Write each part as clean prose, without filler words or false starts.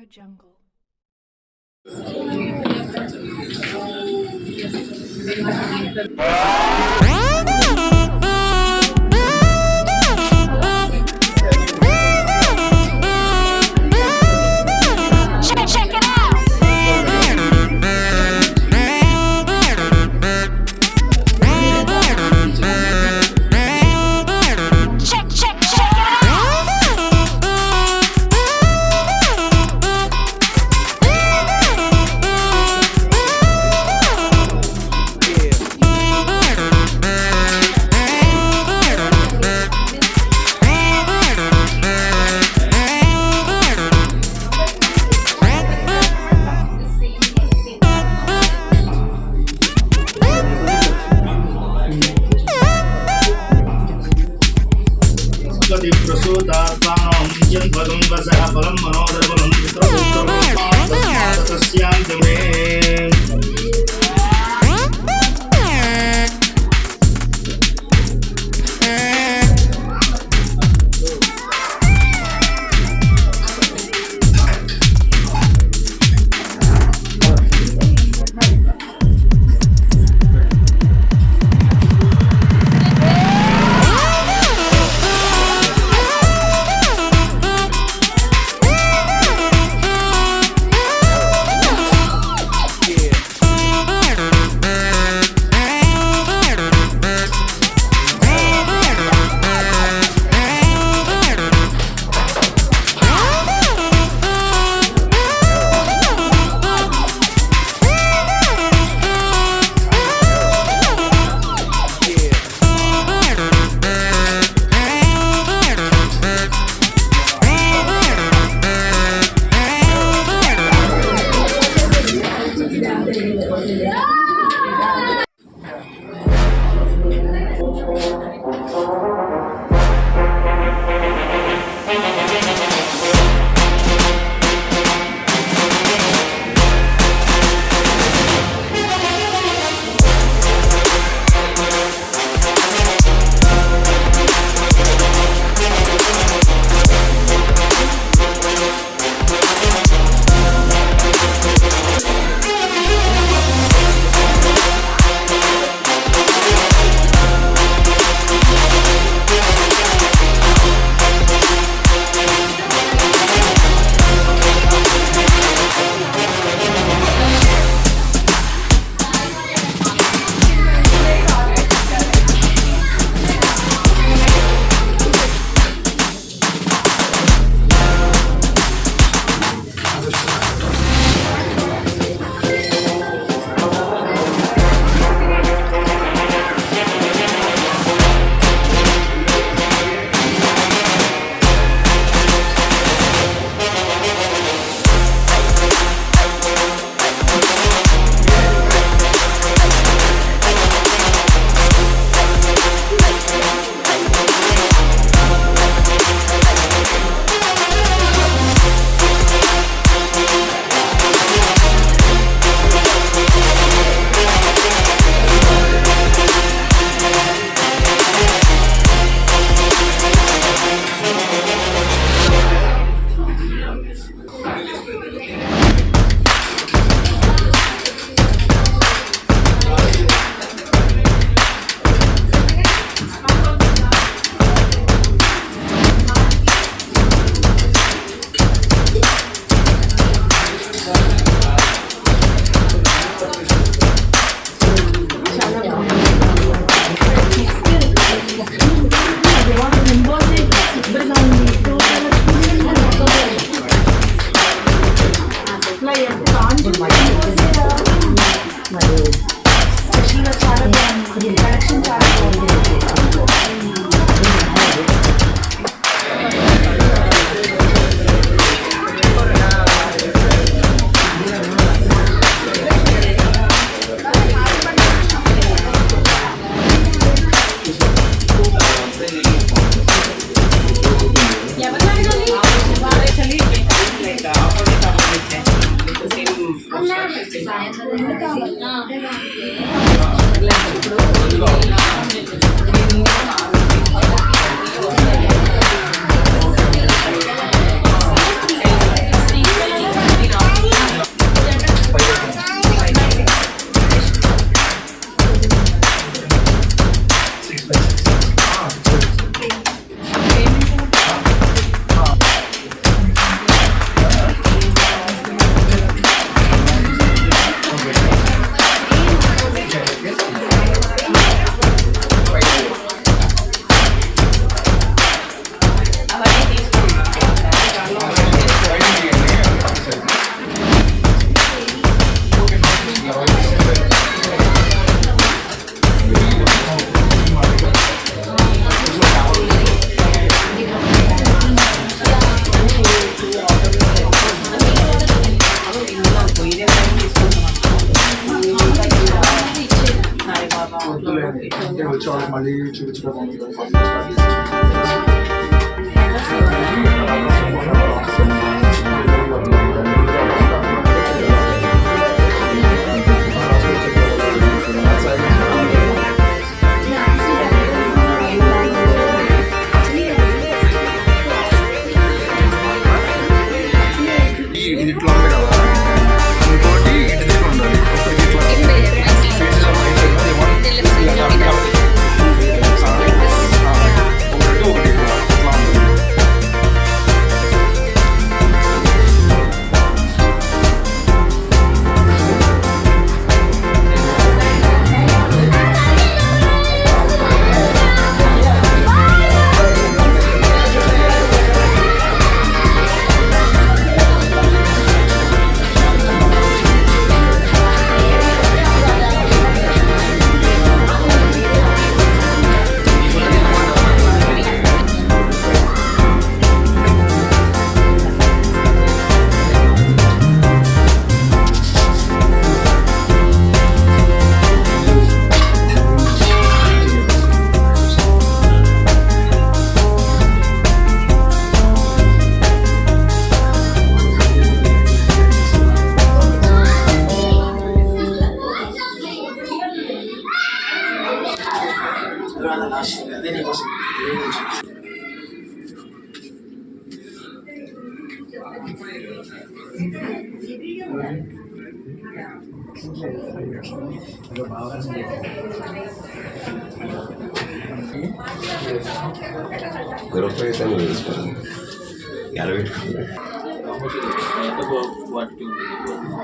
Jungle. Check it out. Check it प्रसूतात्मानं जन्मदं वसः फलं मनोदर्पणं तस्यान्त मे వచ్చి వాళ్ళకి మళ్ళీ చూపించడం ఉంటుంది. ఫస్ట్ స్టార్ట్ చేసి ఇది ఇట్లా ఉంది కదా, ఇంకోటి ఇటు తిరిగి ఉండాలి. ఒకటి ఇట్లా ఫేస్ ఒకటి ఇట్లా ఇట్లా ఉంది.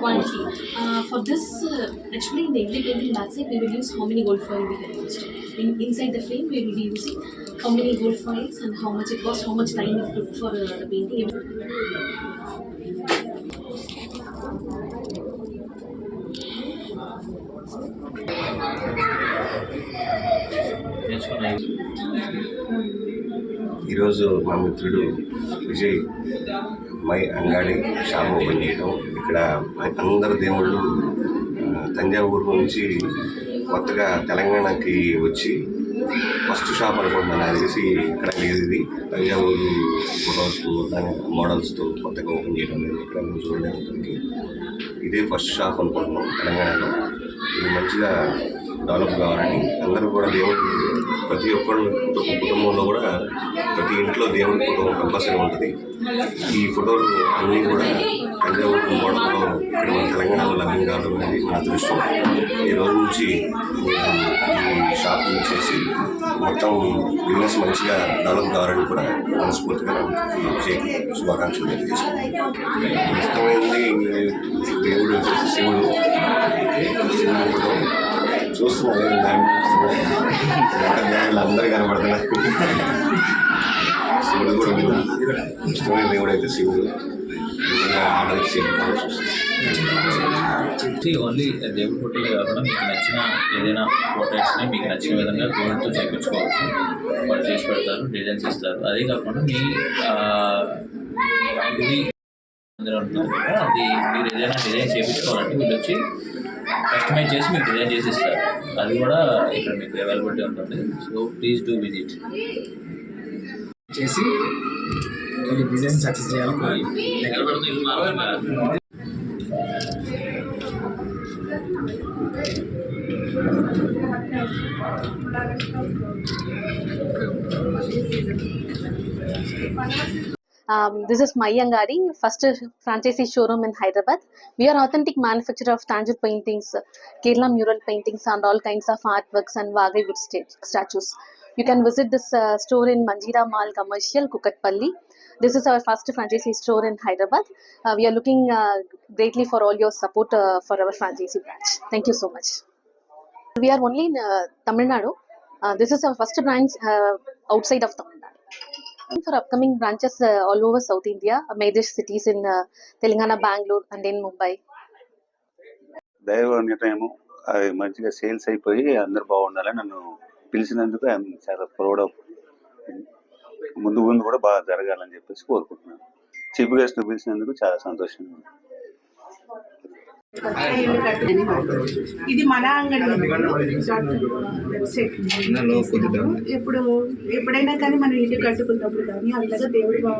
Quantity. For this, actually in the Indian painting backside, we will use how many gold foil we have used. Inside the frame, we will be using how many gold foils and how much it cost, how much time it took for the painting. ఈరోజు మా మిత్రుడు Vijay my అంగాడి shop open చేయడం. ఇక్కడ అందరు దేవుళ్ళు తంజావూరు నుంచి కొత్తగా తెలంగాణకి వచ్చి ఫస్ట్ షాప్ అనుకుంటున్నాను. అది తెలిసి ఇక్కడ లేదు, ఇది తంజావూరు ఫొటోస్ దాని మోడల్స్తో కొత్తగా ఓపెన్ చేయడం లేదు. ఇక్కడ చూడడానికి ఇదే ఫస్ట్ షాప్ అనుకుంటున్నాం తెలంగాణలో. ఇది మంచిగా డెవలప్ కావాలని అందరూ కూడా దేవుడు ప్రతి ఒక్కరు కుటుంబంలో కూడా ప్రతి ఇంట్లో దేవుడి ఫోటో కంపల్సరీ ఉంటుంది. ఈ ఫోటోలు అన్నీ కూడా తంజావూరు మోడల్లో ఇక్కడ మన తెలంగాణలో లభ్యం కావడం అనేది మన అదృష్టం. ఈ రోజు నుంచి ఈ షాపింగ్ చేసి మొత్తం బిజినెస్ మంచిగా డెవలప్ కావాలని కూడా మనస్ఫూర్తిగా శుభాకాంక్షలు తెలియజేసుకుంటాం. ఇష్టమైంది దేవుడు వచ్చేసి శివుడు ఫోటో చూస్తున్నారు, అందరూ కనపడుతున్నారు. శివుడు కూడా ఇష్టమైన దేవుడు అయితే శివుడు ఆర్డర్ ఓన్లీ దేవుడి ఫోటోలే కాకుండా మీకు నచ్చిన ఏదైనా ఫోటోస్ని మీకు నచ్చిన విధంగా గోల్డ్తో చేయించుకోవచ్చు. వాళ్ళు చేసి పెడతారు, డిజైన్స్ ఇస్తారు. అదే కాకుండా మీ గుడి అందరూ ఉంటుంది కదా, అది మీరు ఏదైనా డిజైన్ చేయించుకోవాలంటే వీళ్ళు వచ్చి కస్టమైజ్ చేసి మీకు డిజైన్ చేసి ఇస్తారు. అది కూడా ఇక్కడ మీకు అవైలబిలిటీ ఉంటుంది. సో ప్లీజ్ డూ విజిట్ చేసి డిజైన్ సక్సెస్ చేయాలి. This is My Angadi, first franchisee showroom in Hyderabad. We are authentic manufacturer of Tanjore paintings, Kerala mural paintings and all kinds of artworks and Vagai wood statues. You can visit this store in Manjeera Mall Commercial, Kukatpalli. This is our first franchisee store in Hyderabad. We are looking greatly for all your support for our franchisee branch. Thank you so much. We are only in Tamil Nadu. This is our first branch outside of Tamil Nadu. For upcoming branches all over South India, major cities in Telangana, Bangalore and in Mumbai. దైవ నిర్ణయము అది మంచిగా sales అయిపోయి అందరు బాగుండాలని నన్ను పిలిచినందుకు I'm చాలా proud of. ముందు కూడా బాగా జరగాలని చెప్పేసి కోరుకుంటున్నాను. చీఫ్ గెస్ట్ పిలిచినందుకు చాలా సంతోషంగా ఉంది. ఇది మన అంగడి వెబ్సైట్ ఎప్పుడైనా కానీ మనం ఇల్లు కట్టుకున్నప్పుడు కానీ అలాగా దేవుడు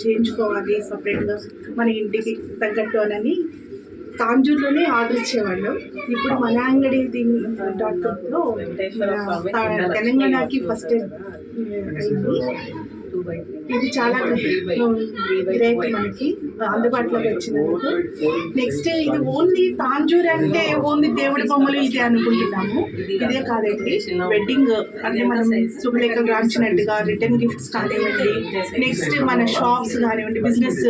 చేయించుకోవాలి సపరేట్గా మన ఇంటికి తగ్గట్టు అని తాంజూర్లోనే ఆర్డర్ ఇచ్చేవాళ్ళు. ఇప్పుడు మన అంగడి .comలో తెలంగాణకి ఫస్ట్ ఇది చాలా గ్రేట్ మనకి అందుబాటులోకి వచ్చినందుకు. నెక్స్ట్ ఇది ఓన్లీ తాంజూర్ అంటే ఓన్లీ దేవుడి బొమ్మలు ఇది అనుకుంటున్నాము. ఇదే కాదండి, వెడ్డింగ్ అంటే మనం శుభలేఖలు రాయించినట్టుగా రిటర్న్ గిఫ్ట్స్ కానివ్వండి, నెక్స్ట్ మన షాప్స్ కానివ్వండి, బిజినెస్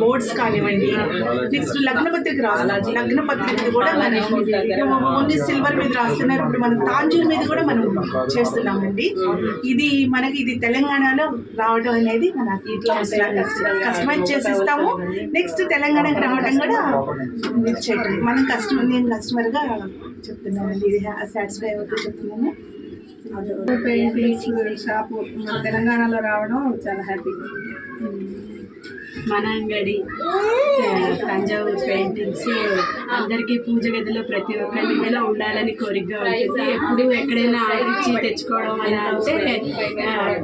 బోర్డ్స్ కానివ్వండి, నెక్స్ట్ లగ్న పత్రిక రాస్తాం. లగ్న పత్రిక కూడా మనం ఓన్లీ సిల్వర్ మీద రాస్తున్నారు, ఇప్పుడు మనం తాంజూర్ మీద కూడా మనం చేస్తున్నామండి. ఇది తెలంగాణలో రావడం అనేది మన కస్టమైజ్ చేసి ఇస్తాము. నెక్స్ట్ తెలంగాణకి రావడం కూడా చేయటం మనం నేను కస్టమర్గా చెప్తున్నానండి, ఇది సాటిస్ఫై అవుతూ చెప్తున్నాను. పెయింటింగ్స్ షాపు మన తెలంగాణలో రావడం చాలా హ్యాపీ. మన అంగడి తంజావూరు పెయింటింగ్స్ అందరికీ పూజ గదిలో ప్రతి ఒక్కరి ఇంట్లో ఉండాలని కోరికగా ఉంటుంది. ఎప్పుడు ఎక్కడైనా ఆర్డర్ ఇచ్చి తెచ్చుకోవడం అలా అంటే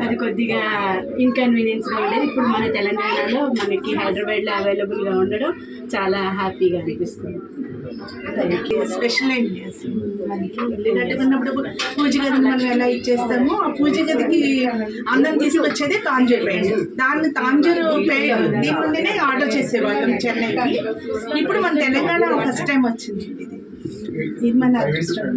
అది కొద్దిగా ఇన్కన్వీనియన్స్గా ఉండేది. ఇప్పుడు మన తెలంగాణలో మనకి హైదరాబాద్లో అవైలబుల్గా ఉండడం చాలా హ్యాపీగా అనిపిస్తుంది. స్పెషల్ ఏంటి మనకి ఇల్లు కట్టుకున్నప్పుడు పూజ గదిని మనం ఎలా ఇచ్చేస్తామో ఆ పూజ గదికి అందం తీసుకొచ్చేది తాంజూర్ పెయింట్. దాన్ని తాంజూరు దీని నుండినే ఆర్డర్ చేసేవాళ్ళం చెన్నైకి. ఇప్పుడు మన తెలంగాణ ఫస్ట్ టైం వచ్చింది. ఇది మన అదృష్టం.